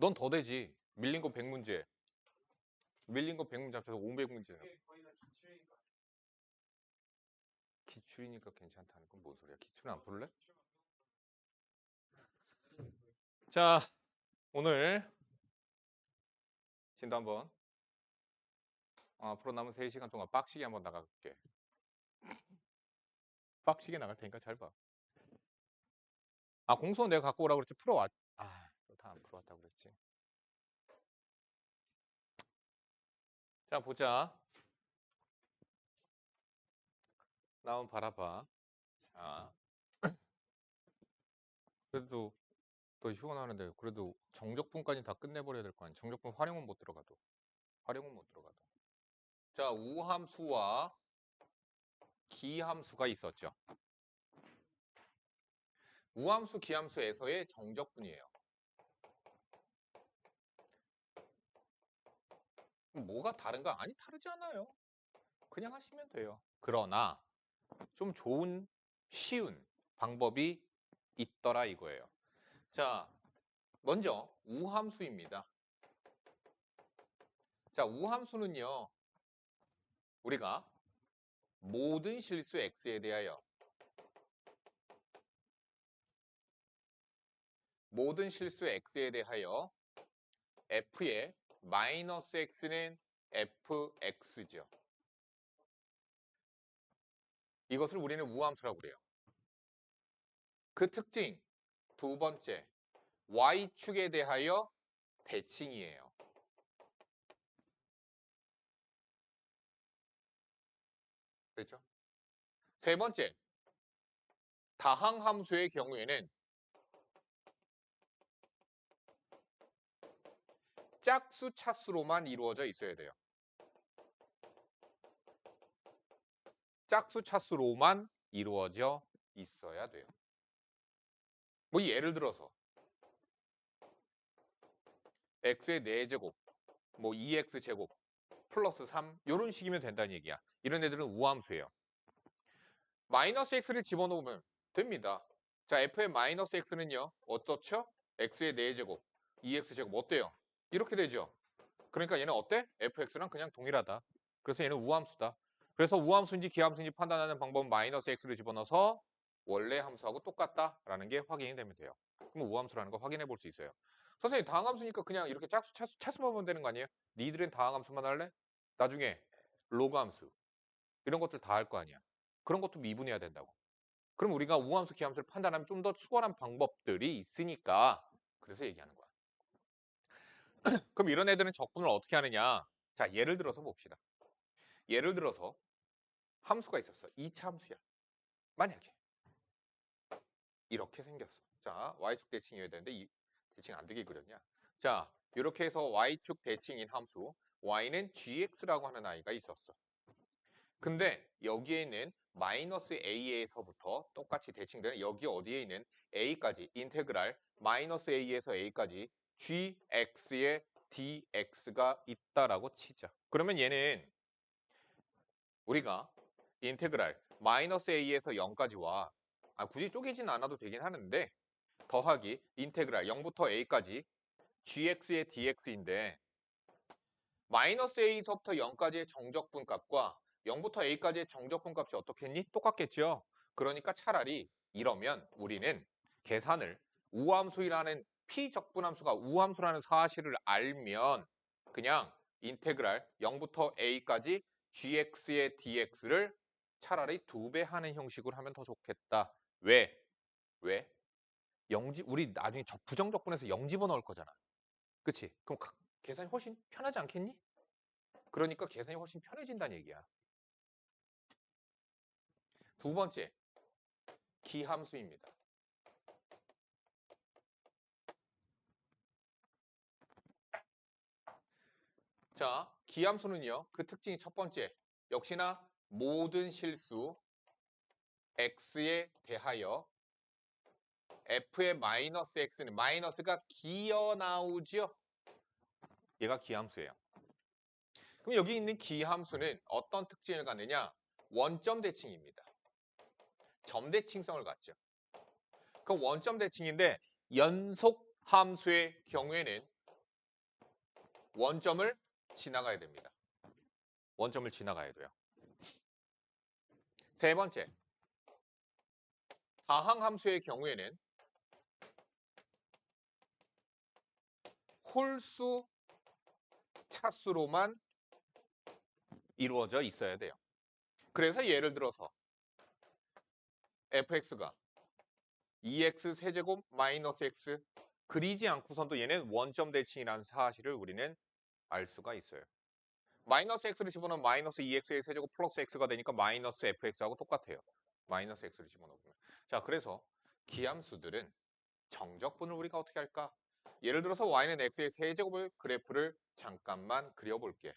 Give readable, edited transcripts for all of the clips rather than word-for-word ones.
넌 더 되지. 밀린 거 100문제. 밀린 거 100문제 합쳐서 500문제잖아. 거의 다 기출이니까. 기출이니까 괜찮다는 건 뭔 소리야? 기출은 안 풀래? 자, 오늘 진도 한번 앞으로 남은 3시간 동안 빡시게 한번 나가볼게. 빡시게 나갈 테니까 잘 봐. 공수원 내가 갖고 오라고 그랬지. 풀어왔. 다 안 풀어왔다고 그랬지. 자, 보자. 나 한번 바라봐. 자, 그래도 더 시원하는데 그래도 정적분까지 다 끝내버려야 될 거 아니야. 정적분 활용은 못 들어가도. 활용은 못 들어가도. 자, 우함수와 기함수가 있었죠. 우함수, 기함수에서의 정적분이에요. 뭐가 다른가? 아니, 다르지 않아요. 그냥 하시면 돼요. 그러나 좀 좋은, 쉬운 방법이 있더라 이거예요. 자, 먼저 우함수입니다. 자, 우함수는요. 우리가 모든 실수 x에 대하여 모든 실수 x에 대하여 f의 마이너스 x는 fx죠. 이것을 우리는 우함수라고 그래요. 그 특징 두 번째, y축에 대하여 대칭이에요. 그렇죠? 세 번째, 다항함수의 경우에는 짝수 차수로만 이루어져 있어야 돼요. 짝수 차수로만 이루어져 있어야 돼요. 뭐 예를 들어서 x의 4제곱, 뭐 2x제곱 플러스 3 이런 식이면 된다는 얘기야. 이런 애들은 우함수예요. 마이너스 x를 집어넣으면 됩니다. 자, f의 마이너스 x는요. 어떻죠? x의 4제곱, 2x제곱 어때요? 이렇게 되죠. 그러니까 얘는 어때? fx랑 그냥 동일하다. 그래서 얘는 우함수다. 그래서 우함수인지 기함수인지 판단하는 방법은 마이너스 x를 집어넣어서 원래 함수하고 똑같다라는 게 확인이 되면 돼요. 그럼 우함수라는 거 확인해 볼 수 있어요. 선생님 다항함수니까 그냥 이렇게 짝수 차수만 보면 되는 거 아니에요? 니들은 다항함수만 할래? 나중에 로그함수 이런 것들 다 할 거 아니야. 그런 것도 미분해야 된다고. 그럼 우리가 우함수, 기함수를 판단하면 좀 더 수월한 방법들이 있으니까 그래서 얘기하는 거야. 그럼 이런 애들은 적분을 어떻게 하느냐? 자, 예를 들어서 봅시다. 예를 들어서 함수가 있었어. 2차 함수야. 만약에 이렇게 생겼어. 자, y축 대칭이어야 되는데 이 대칭 안 되게 그렸냐? 자, 이렇게 해서 y축 대칭인 함수 y는 gx라고 하는 아이가 있었어. 근데 여기에 있는 마이너스 a에서부터 똑같이 대칭되는 여기 어디에 있는 a까지 인테그랄 마이너스 a에서 a까지 gx의 dx가 있다라고 치자. 그러면 얘는 우리가 인테그랄 마이너스 a에서 0까지와 굳이 쪼개진 않아도 되긴 하는데 더하기 인테그랄 0부터 a까지 gx의 dx인데 마이너스 a서부터 0까지의 정적분 값과 0부터 a까지의 정적분 값이 어떻겠니? 똑같겠죠. 그러니까 차라리 이러면 우리는 계산을 우함수라는 피적분함수가 우함수라는 사실을 알면 그냥 인테그랄 0부터 a까지 gx의 dx를 차라리 2배 하는 형식으로 하면 더 좋겠다. 왜? 왜? 우리 나중에 부정적분에서 0 집어넣을 거잖아. 그치? 그럼 계산이 훨씬 편하지 않겠니? 그러니까 계산이 훨씬 편해진다는 얘기야. 두 번째, 기함수입니다. 자, 기함수는요. 그 특징이 첫 번째, 역시나 모든 실수 x에 대하여 f의 마이너스 x는 마이너스가 기어 나오죠. 얘가 기함수예요. 그럼 여기 있는 기함수는 어떤 특징을 갖느냐? 원점 대칭입니다. 점 대칭성을 갖죠. 그럼 원점 대칭인데 연속 함수의 경우에는 원점을 지나가야 됩니다. 원점을 지나가야 돼요. 세 번째, 다항함수의 경우에는 홀수 차수로만 이루어져 있어야 돼요. 그래서 예를 들어서 fx가 2x 세제곱 마이너스 x 그리지 않고선도 얘는 원점 대칭이라는 사실을 우리는 알 수가 있어요. 마이너스 x를 집어넣으면 마이너스 2x의 세제곱 플러스 x가 되니까 마이너스 fx하고 똑같아요. 마이너스 x를 집어넣으면. 자, 그래서 기함수들은 정적분을 우리가 어떻게 할까? 예를 들어서 y는 x의 세제곱을 그래프를 잠깐만 그려볼게.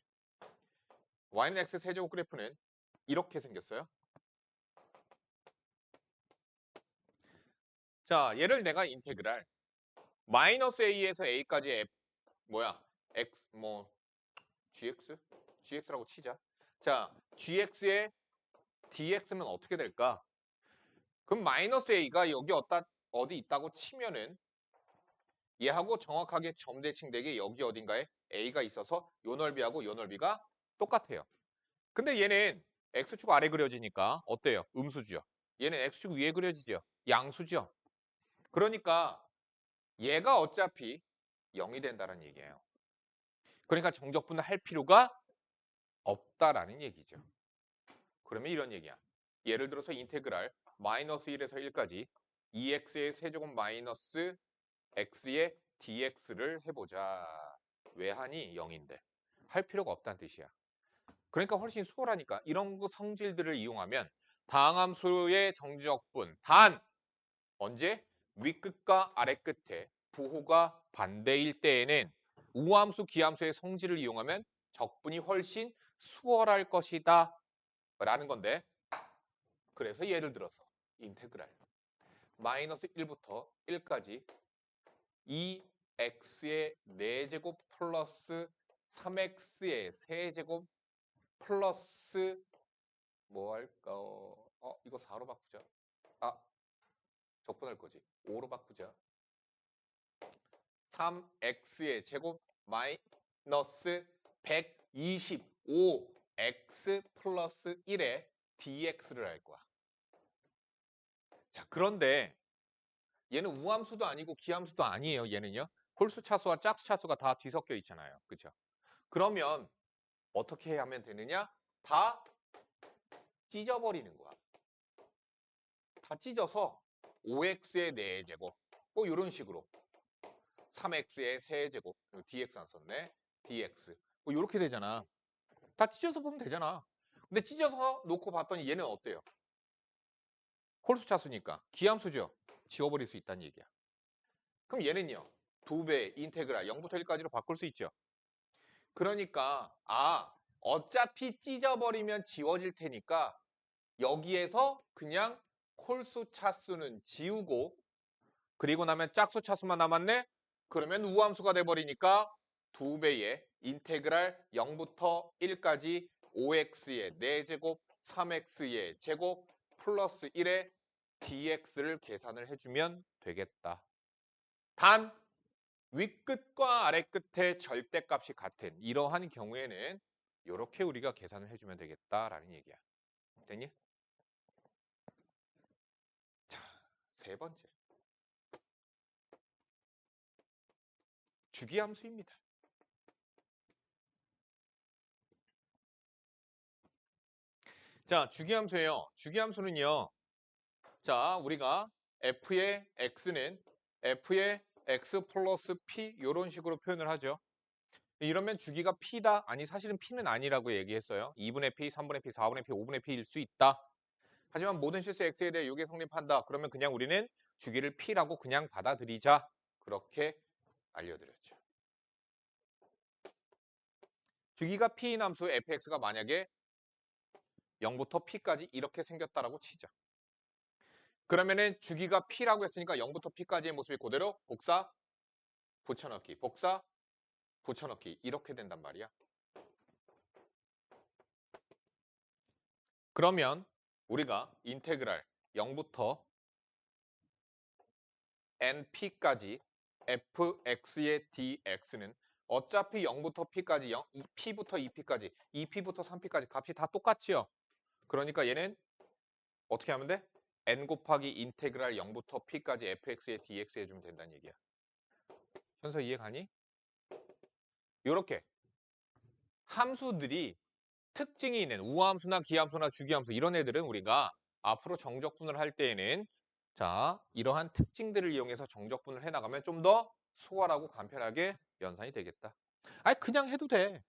y는 x 세제곱 그래프는 이렇게 생겼어요. 자, 얘를 내가 인테그랄 마이너스 a에서 a까지 f x gx? gx라고 치자. 자, gx의 dx는 어떻게 될까? 그럼 마이너스 a가 여기 어디 있다고 치면은 얘하고 정확하게 점대칭되게 여기 어딘가에 a가 있어서 요 넓이하고 요 넓이가 똑같아요. 근데 얘는 x축 아래 그려지니까 어때요? 음수죠. 얘는 x축 위에 그려지죠. 양수죠. 그러니까 얘가 어차피 0이 된다는 얘기예요. 그러니까 정적분을 할 필요가 없다라는 얘기죠. 그러면 이런 얘기야. 예를 들어서 인테그랄 마이너스 1에서 1까지 2x의 세제곱 마이너스 x의 dx를 해보자. 왜 하니? 0인데. 할 필요가 없다는 뜻이야. 그러니까 훨씬 수월하니까 이런 성질들을 이용하면 다항함수의 정적분 단 언제? 윗끝과 아래끝에 부호가 반대일 때에는 우함수, 기함수의 성질을 이용하면 적분이 훨씬 수월할 것이다 라는 건데 그래서 예를 들어서 인테그랄 마이너스 1부터 1까지 2x의 4제곱 플러스 3x의 세제곱 플러스 뭐 할까? 이거 4로 바꾸자. 아, 적분할 거지. 5로 바꾸자. 3x의 제곱 마이너스 125x 플러스 1의 dx를 할 거야. 자, 그런데 얘는 우함수도 아니고 기함수도 아니에요. 얘는요. 홀수 차수와 짝수 차수가 다 뒤섞여 있잖아요. 그렇죠? 그러면 어떻게 하면 되느냐? 다 찢어버리는 거야. 다 찢어서 5x의 4제곱 뭐 이런 식으로 3x의 세제곱 dx 안 썼네. dx 뭐 이렇게 되잖아. 다 찢어서 보면 되잖아. 근데 찢어서 놓고 봤더니 얘는 어때요? 홀수 차수니까 기함수죠. 지워버릴 수 있다는 얘기야. 그럼 얘는요. 2배 인테그랄 0부터 1까지로 바꿀 수 있죠. 그러니까 어차피 찢어버리면 지워질 테니까 여기에서 그냥 홀수 차수는 지우고 그리고 나면 짝수 차수만 남았네? 그러면 우함수가 돼버리니까 2배의 인테그랄 0부터 1까지 5x의 4제곱 3x의 제곱 플러스 1의 dx를 계산을 해주면 되겠다. 단 윗끝과 아래끝의 절대값이 같은 이러한 경우에는 이렇게 우리가 계산을 해주면 되겠다라는 얘기야. 됐니? 자, 세 번째. 주기함수입니다. 자, 주기함수예요. 주기함수는요. 자, 우리가 f의 x는 f의 x 플러스 p 이런 식으로 표현을 하죠. 이러면 주기가 p다? 아니 사실은 p는 아니라고 얘기했어요. 2분의 p, 3분의 p, 4분의 p, 5분의 p일 수 있다. 하지만 모든 실수 x에 대해 이게 성립한다. 그러면 그냥 우리는 주기를 p라고 그냥 받아들이자. 그렇게 알려드렸죠. 주기가 p인 함수 fx가 만약에 0부터 p까지 이렇게 생겼다라고 치자. 그러면은 주기가 p라고 했으니까 0부터 p까지의 모습이 그대로 복사, 붙여넣기, 복사, 붙여넣기 이렇게 된단 말이야. 그러면 우리가 인테그랄 0부터 np까지 fx의 dx는 어차피 0부터 p까지 2p부터 2p까지 2p부터 3p까지 값이 다 똑같지요. 그러니까 얘는 어떻게 하면 돼? n 곱하기 인테그랄 0부터 p까지 fx에 dx 해주면 된다는 얘기야. 현서 이해 가니? 요렇게 함수들이 특징이 있는 우함수나 기함수나 주기함수 이런 애들은 우리가 앞으로 정적분을 할 때에는 자 이러한 특징들을 이용해서 정적분을 해나가면 좀 더 수월하고 간편하게 연산이 되겠다. 아니 그냥 해도 돼.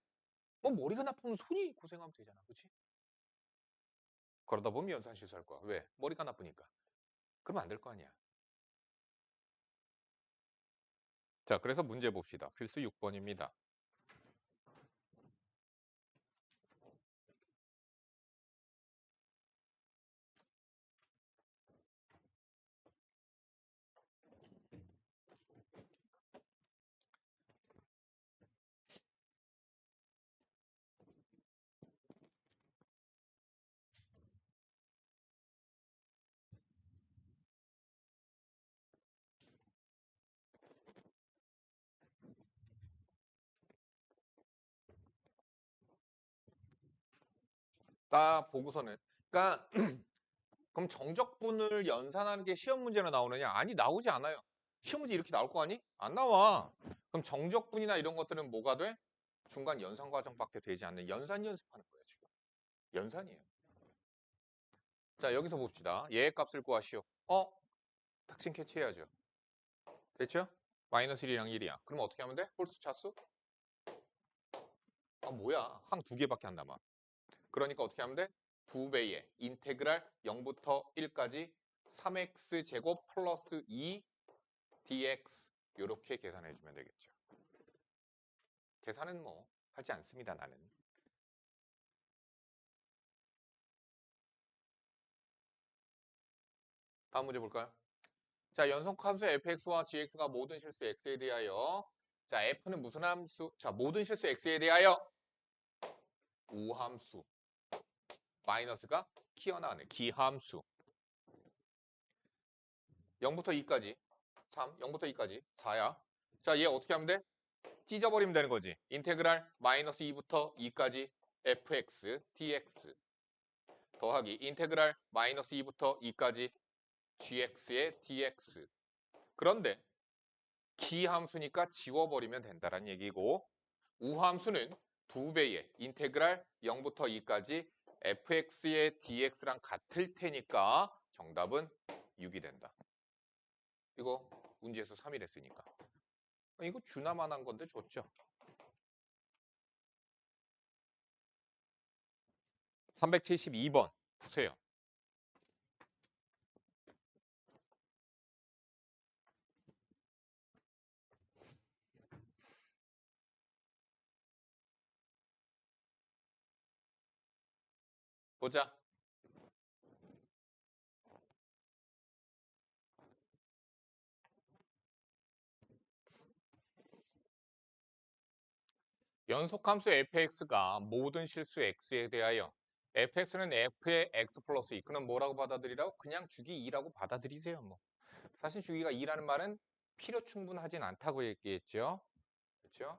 뭐 머리가 나쁘면 손이 고생하면 되잖아. 그렇지? 그러다 보면 연산 실수할 거야. 왜? 머리가 나쁘니까. 그러면 안 될 거 아니야. 자, 그래서 문제 봅시다. 필수 6번입니다. 딱 보고서는 그러니까 그럼 정적분을 연산하는 게 시험 문제로 나오느냐? 아니 나오지 않아요. 시험 문제 이렇게 나올 거 아니? 안 나와. 그럼 정적분이나 이런 것들은 뭐가 돼? 중간 연산 과정밖에 되지 않는 연산 연습하는 거예요, 지금. 연산이에요. 자, 여기서 봅시다. 얘의 값을 구하시오. 특징 캐치해야죠. 됐죠? 마이너스 1이랑 1이야. 그럼 어떻게 하면 돼? 홀수 차수? 뭐야. 항 두 개밖에 안 남아. 그러니까 어떻게 하면 돼? 두 배의 인테그랄 0부터 1까지 3x 제곱 플러스 2 dx 이렇게 계산해 주면 되겠죠. 계산은 뭐 하지 않습니다, 나는. 다음 문제 볼까요? 자, 연속함수 fx와 gx가 모든 실수 x에 대하여 자, f는 무슨 함수? 자, 모든 실수 x에 대하여 우함수 마이너스가 튀어나오네. 기함수 0부터 2까지 3, 0부터 2까지 4야. 자, 얘 어떻게 하면 돼? 찢어버리면 되는 거지. 인테그랄 마이너스 2부터 2까지 fx dx 더하기 인테그랄 마이너스 2부터 2까지 gx의 dx. 그런데 기함수니까 지워버리면 된다는 얘기고 우함수는 두 배의 인테그랄 0부터 2까지 fx의 dx랑 같을 테니까 정답은 6이 된다. 이거 문제에서 3일 했으니까. 이거 주나만한 건데 좋죠. 372번 푸세요. 보자. 연속함수 fx가 모든 실수 x에 대하여 fx는 f의 x 플러스 2. 그럼 뭐라고 받아들이라고? 그냥 주기 2라고 받아들이세요. 뭐. 사실 주기가 2라는 말은 필요 충분하진 않다고 얘기했죠. 그렇죠?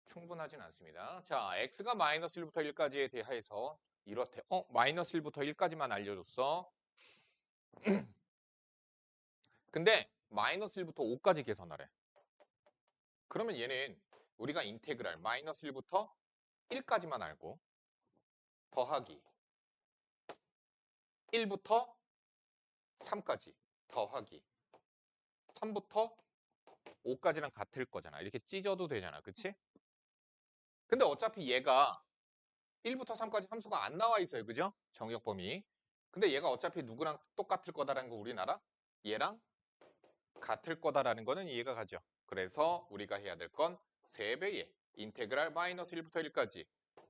충분하진 않습니다. 자, x가 마이너스 1부터 1까지에 대해서 이렇대. 마이너스 1부터 1까지만 알려줬어. 근데 마이너스 1부터 5까지 계산하래. 그러면 얘는 우리가 인테그랄 마이너스 1부터 1까지만 알고 더하기 1부터 3까지 더하기 3부터 5까지랑 같을 거잖아. 이렇게 찢어도 되잖아. 그치? 근데 어차피 얘가 1부터 3까지 함수가 안 나와 있어요. 그죠? 정역 범위. 근데 얘가 어차피 누구랑 똑같을 거다라는 거 우리나라 얘랑 같을 거다라는 거는 이해가 가죠. 그래서 우리가 해야 될 건 3배의 인테그랄 마이너스 1부터 1까지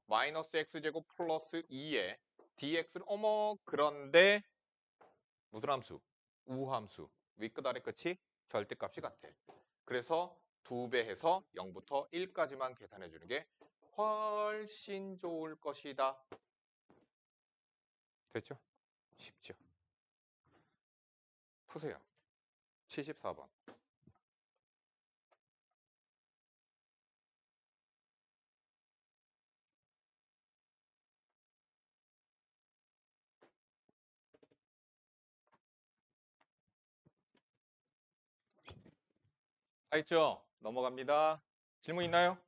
마이너스 x제곱 플러스 2의 dx를 그런데 무슨 함수? 우함수. 윗끝 아래 끝이 절대값이 같아. 그래서 2배 해서 0부터 1까지만 계산해 주는 게 훨씬 좋을 것이다. 됐죠? 쉽죠? 푸세요. 74번. 알겠죠? 넘어갑니다. 질문 있나요?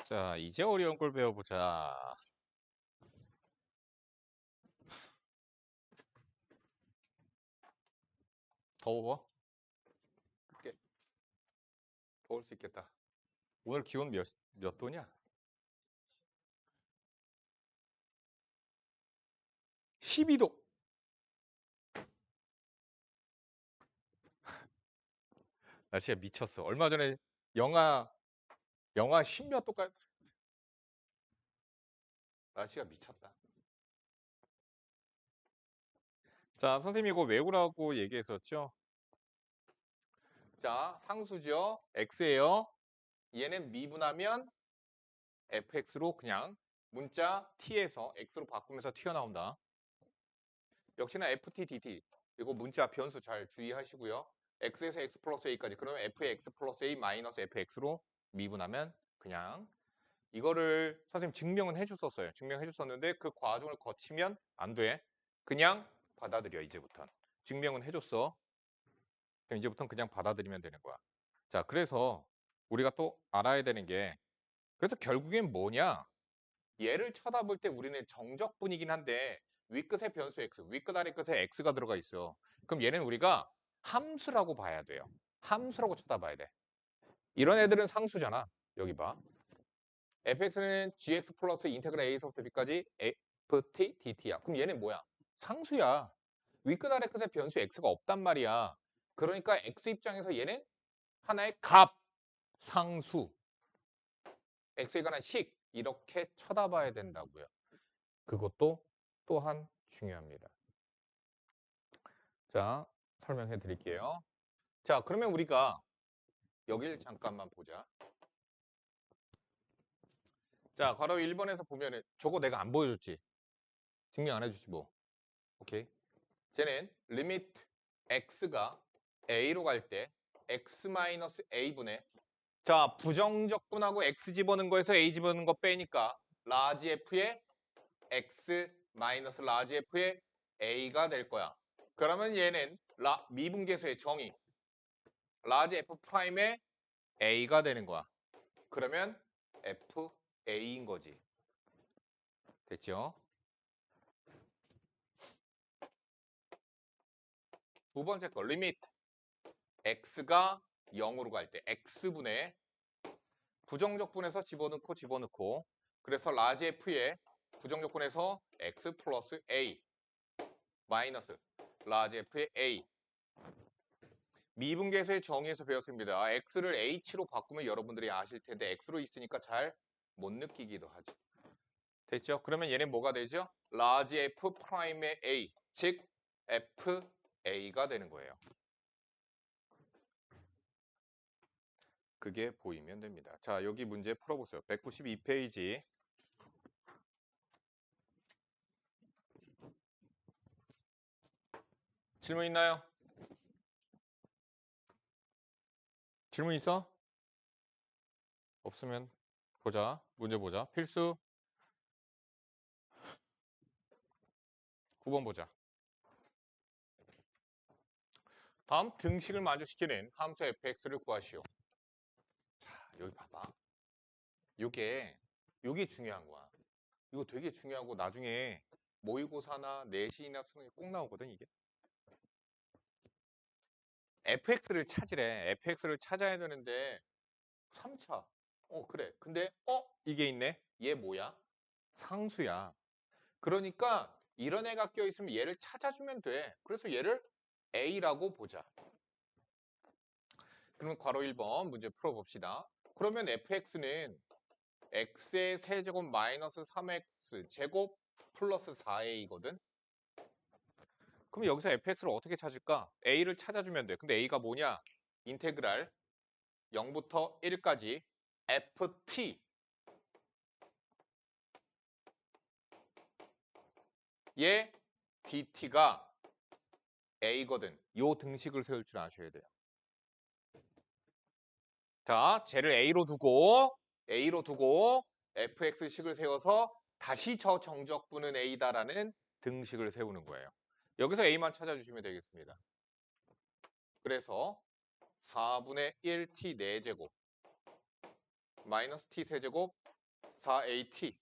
자, 이제 어려운 걸 배워보자. 더워? 꽤 더울 수 있겠다. 오늘 기온 몇 도냐? 12도. 날씨가 미쳤어. 얼마 전에 영하 10몇 도까지. 날씨가 미쳤다. 자, 선생님이 이거 외우라고 얘기했었죠? 자, 상수죠. x예요. 얘는 미분하면 fx로 그냥 문자 t에서 x로 바꾸면서 튀어나온다. 역시나 ft, dt. 이거 문자 변수 잘 주의하시고요. x에서 x 플러스 a까지. 그러면 fx 플러스 a 마이너스 fx로 미분하면 그냥 이거를 선생님 증명은 해줬었어요. 증명해줬었는데 그 과정을 거치면 안 돼. 그냥 받아들여 이제부턴. 증명은 해줬어. 그럼 이제부터는 그냥 받아들이면 되는 거야. 자, 그래서 우리가 또 알아야 되는 게 그래서 결국엔 뭐냐? 얘를 쳐다볼 때 우리는 정적분이긴 한데 윗끝에 변수 x, 윗끝 아래끝에 x가 들어가 있어. 그럼 얘는 우리가 함수라고 봐야 돼요. 함수라고 쳐다봐야 돼. 이런 애들은 상수잖아. 여기 봐. fx는 gx 플러스 인테그랄 a서부터 b까지 ft dt야. 그럼 얘는 뭐야? 상수야. 윗끝 아래끝에 변수 x가 없단 말이야. 그러니까 x 입장에서 얘는 하나의 값, 상수, x에 관한 식 이렇게 쳐다봐야 된다고요. 그것도 또한 중요합니다. 자, 설명해 드릴게요. 자, 그러면 우리가 여길 잠깐만 보자. 자, 괄호 1번에서 보면은 저거 내가 안 보여줬지? 증명 안 해주지 뭐. 오케이. 쟤는 리미트 x가 a로 갈 때 x-a분의 자, 부정적분하고 x 집어넣은 거에서 a 집어넣은 거 빼니까 라지 f의 x 마이너스 라지 f의 a가 될 거야. 그러면 얘는 미분계수의 정의 라지 f 프라임의 a가 되는 거야. 그러면 fa인 거지. 됐죠? 두 번째 거 리미트 x가 0으로 갈 때 x분의 부정적분에서 집어넣고 그래서 라지 f의 부정적분에서 x 플러스 a 마이너스 라지 f의 a 미분계수의 정의에서 배웠습니다. x를 h로 바꾸면 여러분들이 아실 텐데 x로 있으니까 잘 못 느끼기도 하죠. 됐죠? 그러면 얘는 뭐가 되죠? 라지 f 프라임의 a 즉 fa가 되는 거예요. 그게 보이면 됩니다. 자, 여기 문제 풀어보세요. 192페이지. 질문 있나요? 질문 있어? 없으면 보자. 문제 보자. 필수 9번 보자. 다음 등식을 만족시키는 함수 fx를 구하시오. 자, 여기 봐봐. 요게 중요한 거야. 이거 되게 중요하고 나중에 모의고사나 내신이나 수능에 꼭 나오거든 이게. fx를 찾으래. fx를 찾아야 되는데 3차. 그래. 근데 이게 있네. 얘 뭐야? 상수야. 그러니까 이런 애가 껴있으면 얘를 찾아주면 돼. 그래서 얘를 a라고 보자. 그러면 괄호 1번 문제 풀어봅시다. 그러면 fx는 x의 세제곱 마이너스 3x 제곱 플러스 4a거든. 그럼 여기서 fx를 어떻게 찾을까? a를 찾아주면 돼. 근데 a가 뭐냐? 인테그랄 0부터 1까지 ft 얘 dt가 a거든. 요 등식을 세울 줄 아셔야 돼요. 자, 쟤를 a로 두고 fx식을 세워서 다시 저 정적분은 a다라는 등식을 세우는 거예요. 여기서 a만 찾아주시면 되겠습니다. 그래서 4분의 1t 4제곱 마이너스 t 세제곱 4at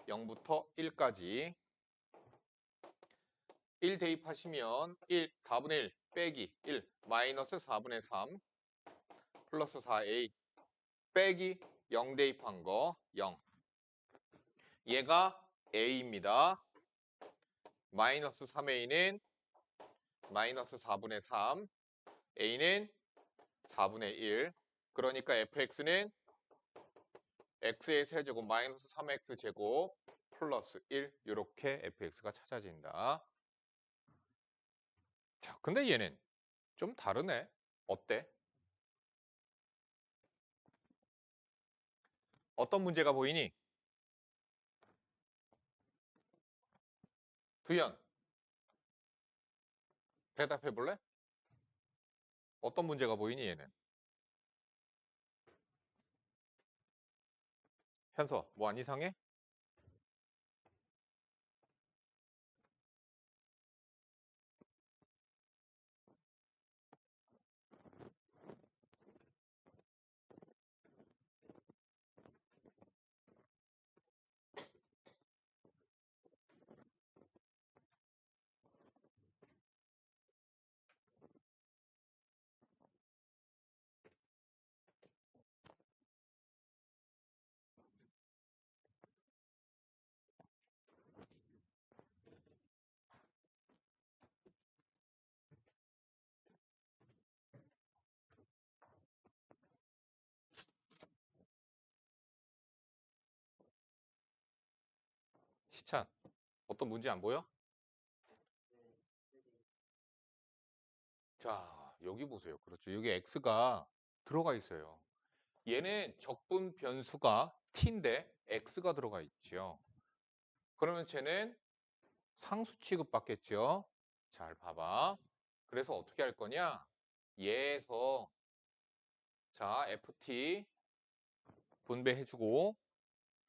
0부터 1까지 1 대입하시면 4분의 1 빼기 1 마이너스 4분의 3 플러스 4a 빼기 0 대입한 거 0. 얘가 a입니다. 마이너스 3a는 마이너스 4분의 3, a는 4분의 1. 그러니까 fx는 x의 세제곱 마이너스 3x 제곱 플러스 1 이렇게 fx가 찾아진다. 자, 근데 얘는 좀 다르네. 어때? 어떤 문제가 보이니? 두현, 대답해 볼래? 어떤 문제가 보이니 얘는? 현서, 뭐 안 이상해? 시찬, 어떤 문제 안 보여? 자, 여기 보세요. 그렇죠. 여기 x가 들어가 있어요. 얘는 적분 변수가 t인데 x가 들어가 있죠. 그러면 쟤는 상수 취급받겠죠. 잘 봐봐. 그래서 어떻게 할 거냐? 얘에서 자 ft 분배해주고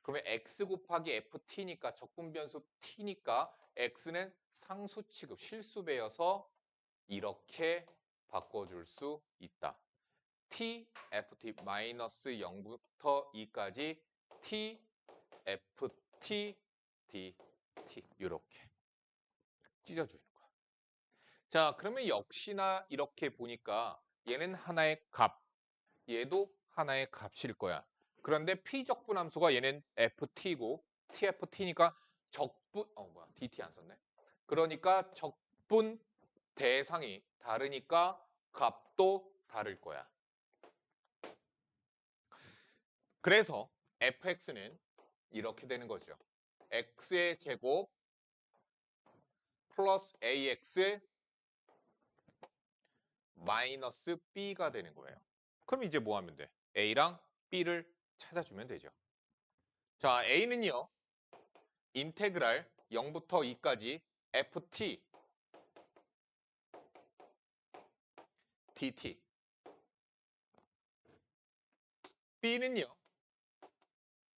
그러면 x 곱하기 ft니까 적분 변수 t니까 x는 상수 취급 실수배여서 이렇게 바꿔줄 수 있다. t, ft 마이너스 0부터 2까지 t, ft, dt 이렇게 찢어주는 거야. 자, 그러면 역시나 이렇게 보니까 얘는 하나의 값, 얘도 하나의 값일 거야. 그런데 p적분 함수가 얘는 ft고 tft니까 적분, dt 안 썼네. 그러니까 적분 대상이 다르니까 값도 다를 거야. 그래서 fx는 이렇게 되는 거죠. x의 제곱 플러스 ax 마이너스 b가 되는 거예요. 그럼 이제 뭐 하면 돼? a랑 b를 찾아주면 되죠. 자, a는요. 인테그랄 0부터 2까지 ft dt b는요.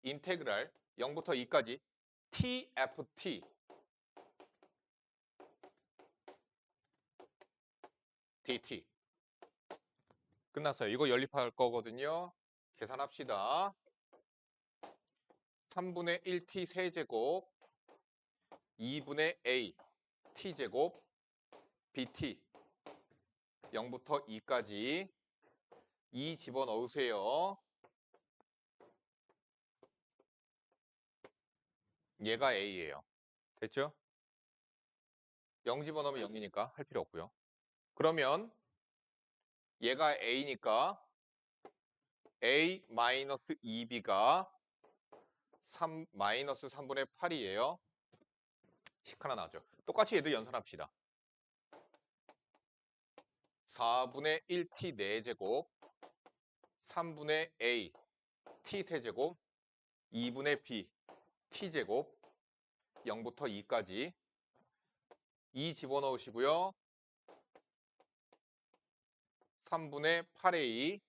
인테그랄 0부터 2까지 tft dt 끝났어요. 이거 연립할 거거든요. 계산합시다. 3분의 1t 세제곱 2분의 a t제곱 bt 0부터 2까지 2 집어넣으세요. 얘가 a예요. 됐죠? 0 집어넣으면 0이니까 할 필요 없고요. 그러면 얘가 a니까 a 마이너스 2b가 3 마이너스 3분의 8이에요. 10 하나 나왔죠. 똑같이 얘도 연산합시다. 4분의 1t 4제곱 3분의 a t 세제곱 2분의 b t제곱 0부터 2까지 2 집어넣으시고요. 3분의 8a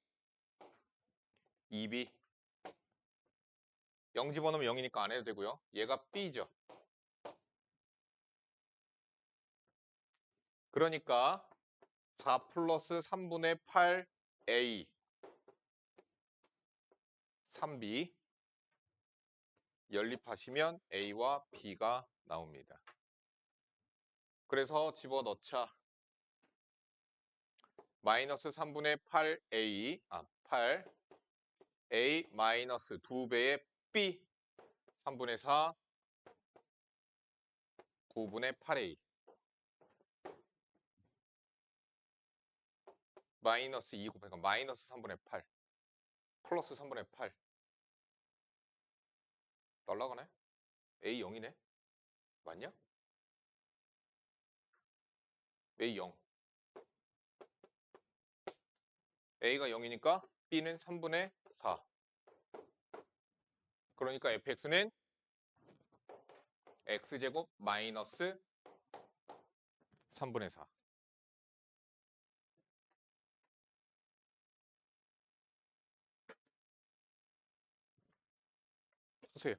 2b 0 집어넣으면 0이니까 안 해도 되고요. 얘가 b죠. 그러니까 4 플러스 3분의 8a 3b 연립하시면 a와 b가 나옵니다. 그래서 집어넣자. 마이너스 3분의 8a 8a 마이너스 2배의 b 3분의 4 9분의 8a 마이너스 2 곱하니까 마이너스 3분의 8 플러스 3분의 8 날라가네? a 0이네? 맞냐? a 0 a가 0이니까 b는 3분의 4 그러니까 fx는 x제곱 마이너스 3분의 4 쓰세요.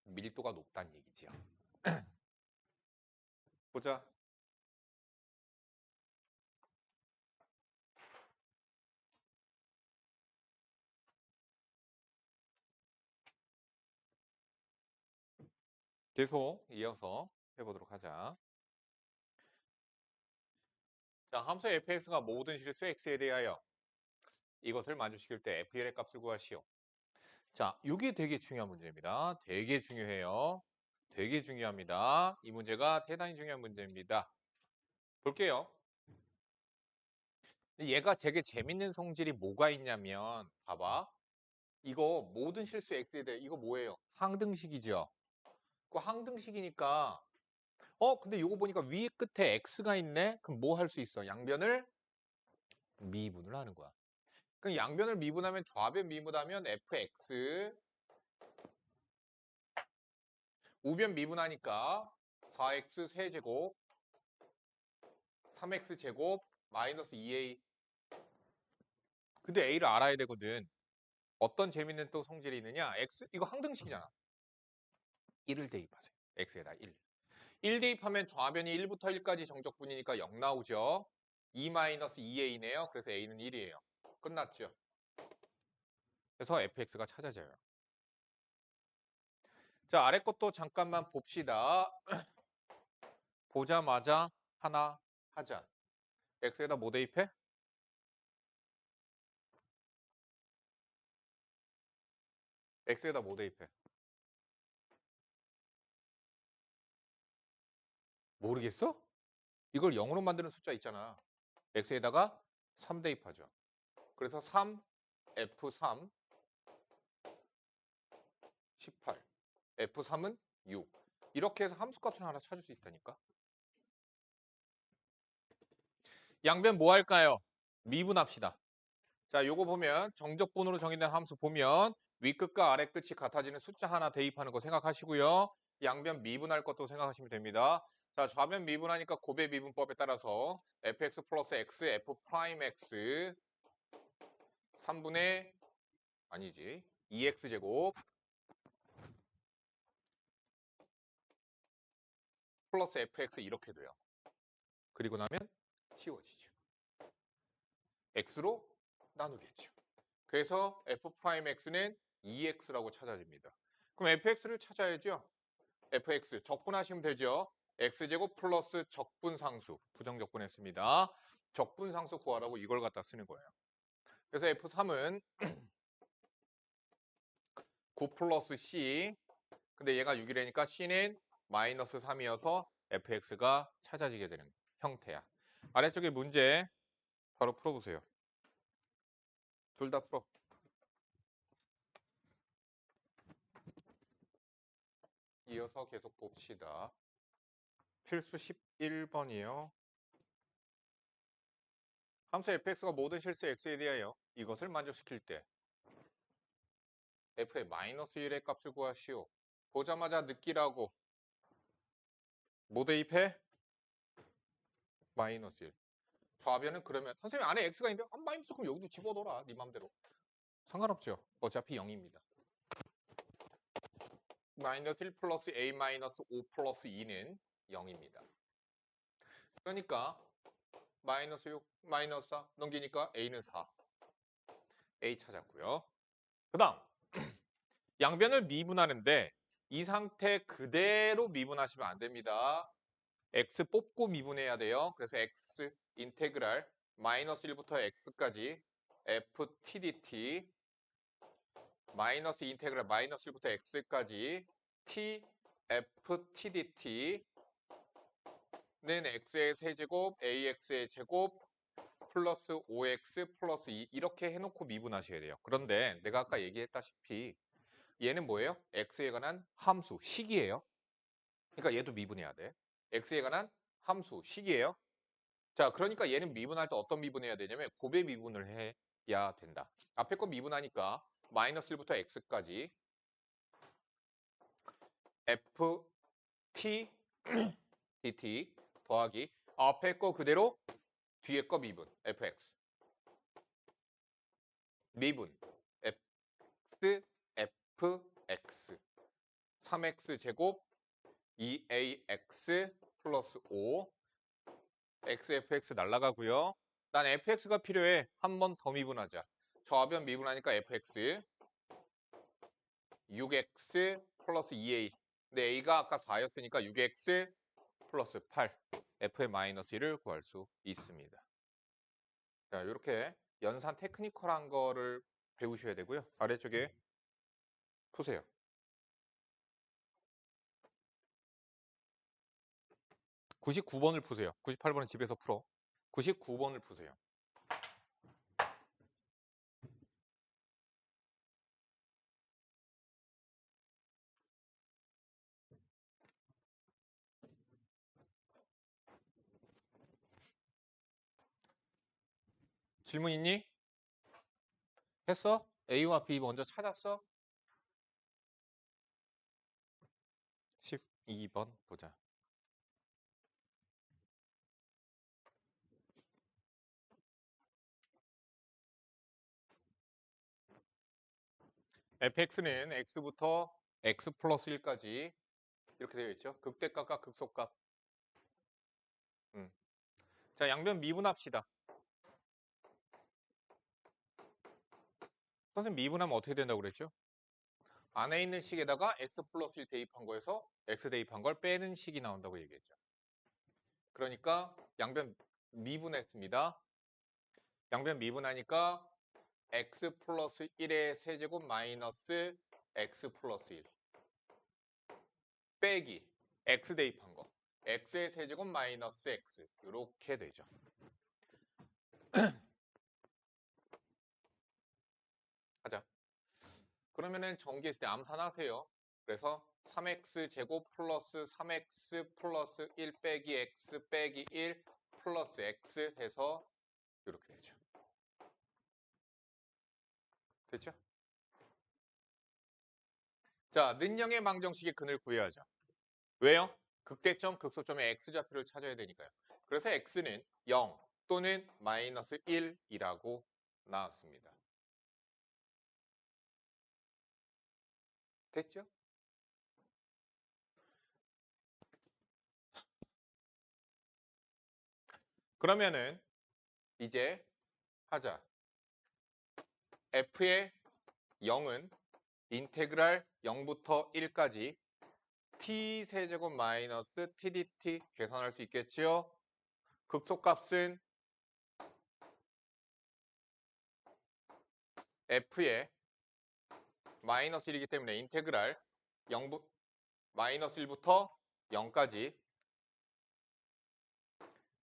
밀도가 높다는 얘기지요. 보자. 계속 이어서 해보도록 하자. 자, 함수 fx가 모든 실수 x에 대하여 이것을 만족시킬 때 fl의 값을 구하시오. 자, 이게 되게 중요한 문제입니다. 되게 중요해요. 되게 중요합니다. 이 문제가 대단히 중요한 문제입니다. 볼게요. 얘가 되게 재밌는 성질이 뭐가 있냐면 봐봐. 이거 모든 실수 x에 대해 이거 뭐예요? 항등식이죠. 그 항등식이니까 근데 이거 보니까 위 끝에 x가 있네? 그럼 뭐 할 수 있어? 양변을 미분을 하는 거야. 그럼 양변을 미분하면 좌변 미분하면 fx 우변 미분하니까 4x 세제곱 3x 제곱 마이너스 2a 근데 a를 알아야 되거든. 어떤 재밌는 또 성질이 있느냐? x 이거 항등식이잖아. 1을 대입하세요. x에다 1. 1 대입하면 좌변이 1부터 1까지 정적분이니까 0 나오죠. 2 마이너스 2a네요. 그래서 a는 1이에요. 끝났죠. 그래서 fx가 찾아져요. 자, 아래 것도 잠깐만 봅시다. 보자마자 하나 하자. x에다 뭐 대입해? x에다 뭐 대입해? 모르겠어? 이걸 0으로 만드는 숫자 있잖아. x에다가 3 대입하죠. 그래서 3, f3, 18. f3은 6. 이렇게 해서 함수값을 하나 찾을 수 있다니까. 양변 뭐 할까요? 미분합시다. 자, 요거 보면 정적분으로 정의된 함수 보면 윗끝과 아래끝이 같아지는 숫자 하나 대입하는 거 생각하시고요. 양변 미분할 것도 생각하시면 됩니다. 자, 좌변 미분하니까 곱의 미분법에 따라서 fx 플러스 x, f 프라임 x 3분의 아니지 2x제곱 플러스 fx 이렇게 돼요. 그리고 나면 치워지죠. x로 나누겠죠. 그래서 f'x는 2x라고 찾아집니다. 그럼 fx를 찾아야죠. fx 적분하시면 되죠. x제곱 플러스 적분상수 부정적분했습니다. 적분상수 구하라고 이걸 갖다 쓰는 거예요. 그래서 f3은 9 플러스 c 근데 얘가 6이라니까 c는 마이너스 3이어서 fx가 찾아지게 되는 형태야. 아래쪽에 문제 바로 풀어보세요. 둘 다 풀어. 이어서 계속 봅시다. 필수 11번이에요. 함수 fx가 모든 실수 x에 대하여 이것을 만족시킬 때 f의 마이너스 1의 값을 구하시오. 보자마자 느끼라고. 뭐 대입해? 마이너스 1. 좌변은 그러면 선생님 안에 x가 있는데 마이너스 그럼 여기도 집어넣어라. 네 맘대로. 상관없죠. 어차피 0입니다. 마이너스 1 플러스 a 마이너스 5 플러스 2는 0입니다. 그러니까 마이너스 6, 마이너스 4 넘기니까 a는 4. a 찾았고요. 그 다음 양변을 미분하는데 이 상태 그대로 미분하시면 안 됩니다. x 뽑고 미분해야 돼요. 그래서 x 인테그랄 마이너스 1부터 x까지 f t dt 마이너스 인테그랄 마이너스 1부터 x까지 t f t dt 는 x의 세제곱 ax의 제곱 플러스 5x 플러스 2 이렇게 해놓고 미분하셔야 돼요. 그런데 내가 아까 얘기했다시피 얘는 뭐예요? x에 관한 함수, 식이에요. 그러니까 얘도 미분해야 돼. x에 관한 함수, 식이에요. 자, 그러니까 얘는 미분할 때 어떤 미분해야 되냐면 곱의 미분을 해야 된다. 앞에 거 미분하니까 마이너스 1부터 x까지 f t dt 더하기 앞에 거 그대로 뒤에 거 미분 fx 미분 x fx 3x 제곱 2ax 플러스 5 xfx 날라가고요. 난 fx가 필요해. 한 번 더 미분하자. 좌변 미분하니까 fx 6x 플러스 2a 근데 a가 아까 4였으니까 6x 플러스 8 f의 마이너스 1을 구할 수 있습니다. 자, 이렇게 연산 테크니컬한 거를 배우셔야 되고요. 아래쪽에 푸세요. 99번을 푸세요. 98번은 집에서 풀어. 99번을 푸세요. 질문 있니? 했어? A와 B 먼저 찾았어? 12번 보자. fx는 x부터 x 플러스 1까지 이렇게 되어 있죠. 극대값과 극소값. 자, 양변 미분합시다. 선생님 미분하면 어떻게 된다고 그랬죠? 안에 있는 식에다가 x 플러스 1 대입한 거에서 x 대입한 걸 빼는 식이 나온다고 얘기했죠. 그러니까 양변 미분했습니다. 양변 미분하니까 x 플러스 1의 세제곱 마이너스 x 플러스 1 빼기 x 대입한 거 x의 세제곱 마이너스 x 이렇게 되죠. 하자. 그러면은 전개했을 때 암산하세요. 그래서 3x 제곱 플러스 3x 플러스 1 빼기 x 빼기 1 플러스 x 해서 이렇게 되죠. 됐죠? 자, 는영의 방정식의 근을 구해야죠. 왜요? 극대점, 극소점의 x좌표를 찾아야 되니까요. 그래서 x는 0 또는 마이너스 1이라고 나왔습니다. 됐죠? 그러면은 이제 하자. f의 0은 인테그랄 0부터 1까지 t 세제곱 마이너스 tdt 계산할 수 있겠지요? 극소값은 f의 마이너스 1이기 때문에 인테그랄 0부, 마이너스 1부터 0까지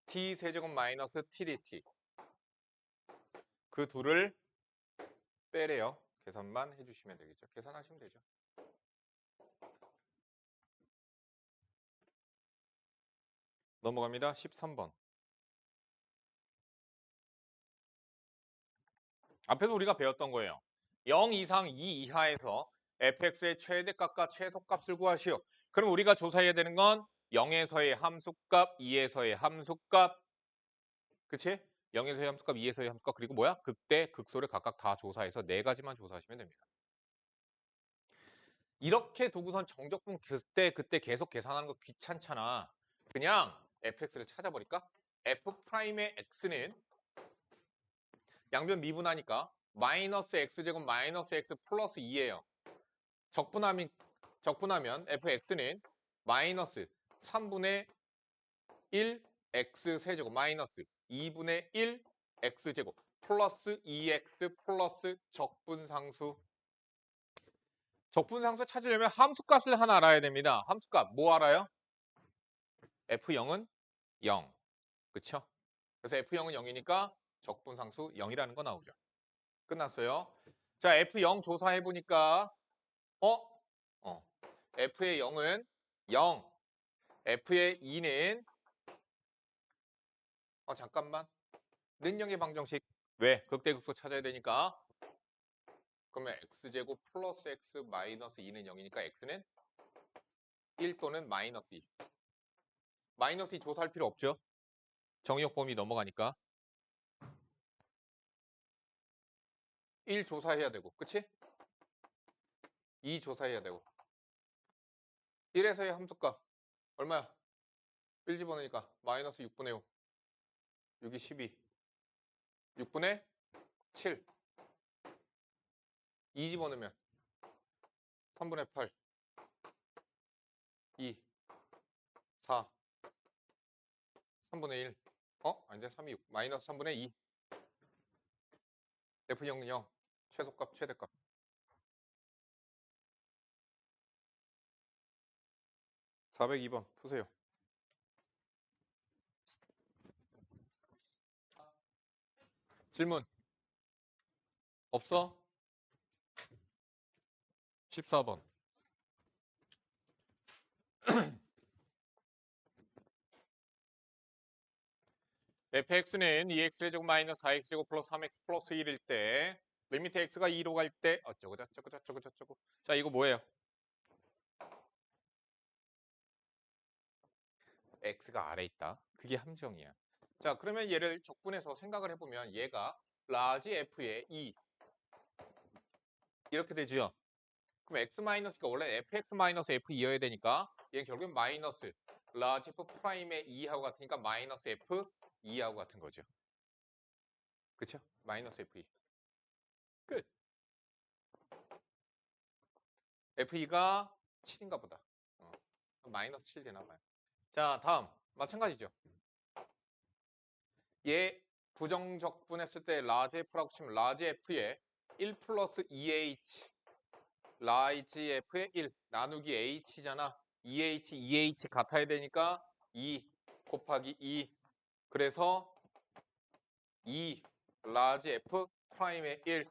t 세제곱 마이너스 tdt 그 둘을 빼래요. 계산만 해주시면 되겠죠. 계산하시면 되죠. 넘어갑니다. 13번. 앞에서 우리가 배웠던 거예요. 0 이상 2 이하에서 fx의 최대값과 최소값을 구하시오. 그럼 우리가 조사해야 되는 건 0에서의 함수값, 2에서의 함수값, 그치? 0에서의 함수값, 2에서의 함수값, 그리고 뭐야? 극대, 극소를 각각 다 조사해서 4가지만 조사하시면 됩니다. 이렇게 두고선 정적분 그때 계속 계산하는 거 귀찮잖아. 그냥 fx를 찾아버릴까? f'의 x는 양변 미분하니까 마이너스 x제곱 마이너스 x 플러스 2예요. 적분하면 fx는 마이너스 3분의 1 x 세제곱 마이너스 2분의 1 x제곱 플러스 2x 플러스 적분상수. 적분상수 찾으려면 함수값을 하나 알아야 됩니다. 함수값 뭐 알아요? f0은 0. 그쵸? 그래서 f0은 0이니까 적분상수 0이라는 거 나오죠. 끝났어요. 자, f0 조사해보니까 f의 0은 0, f의 2는 잠깐만. 는영의 방정식. 왜? 극대극소 찾아야 되니까. 그러면 x제곱 플러스 x 마이너스 2는 0이니까 x는 1 또는 마이너스 2. 마이너스 2 조사할 필요 없죠. 정의역 범위 넘어가니까. 1 조사해야 되고, 그치? 2 조사해야 되고. 1에서의 함수값 얼마야? 1 집어넣으니까 마이너스 6분의 5. 6이 12. 6분의 7. 2 집어넣으면 3분의 8. 2. 4. 3분의 1. 아닌데 3이 6. 마이너스 3분의 2. F0은 0. 최소값, 최대값. 402번 푸세요. 질문. 없어? 14번. fx는 2x제곱 마이너스 4x제곱 플러스 3x 플러스 1일 때 리미트 x가 2로 갈 때 어쩌고 저쩌고 저쩌고 저쩌고. 자, 이거 뭐예요? x가 아래에 있다. 그게 함정이야. 자, 그러면 얘를 적분해서 생각을 해보면 얘가 라지 f의 2 이렇게 되죠. 그럼 x-가 원래 fx-f2여야 되니까 얘는 결국엔 마이너스 라지 f 프라임의 2하고 같으니까 마이너스 f2하고 같은 거죠. 그쵸? 마이너스 f2. 끝. f2가 7인가 보다. 마이너스 7 되나 봐요. 자, 다음. 마찬가지죠. 얘 부정적분했을 때 라지 f라고 치면 라지 f의 1 플러스 2h 라지 f의 1 나누기 h잖아. 2h 같아야 되니까 2 곱하기 2. 그래서 2 라지 f 프라임의 1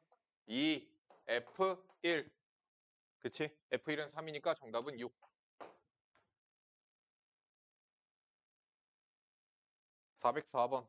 2 f1 그치? f1은 3이니까 정답은 6. 404번